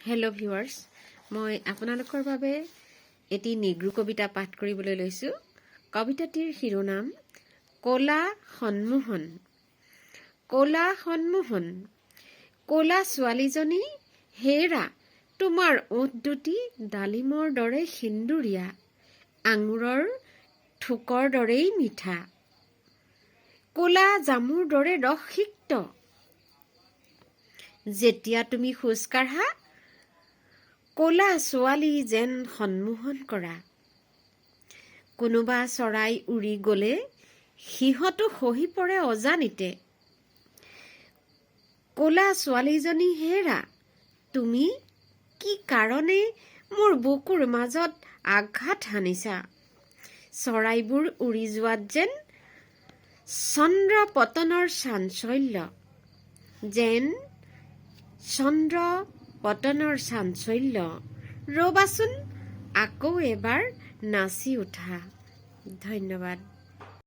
Hello' viewers, মই আপোনালোকৰ বাবে এটি নিগ্ৰো কবিতা পাঠ কৰিবলৈ লৈছোঁ। কবিতাটিৰ শিৰোনাম ক'লা সন্মোহন। ক'লা সন্মোহন, ক'লা ছোৱালীজনী হেৰা, তোমাৰ ওঠ দুটি ডালিমৰ দৰে সেন্দুৰীয়া, আঙুৰৰ থোকৰ দৰেই মিঠা, ক'লা জামুৰ দৰে ৰসিক্ত। যেতিয়া তুমি খোজ কাঢ়া, ক'লা ছোৱালী যেন সন্মোহন কৰা। কোনোবা চৰাই উৰি গ'লে সিহঁতো খহি পৰে অজানিতে। ক'লা ছোৱালীজনী হেৰা, তুমি কি কাৰণে মোৰ বুকুৰ মাজত আঘাত হানিছা? চৰাইবোৰ উৰি যোৱাত যেন চন্দ্ৰ পতনৰ চাঞ্চল্য, যেন চন্দ্ৰ পতনৰ চাঞ্চল্য। ৰ'বাচোন আকৌ এবাৰ নাচি উঠা। ধন্যবাদ।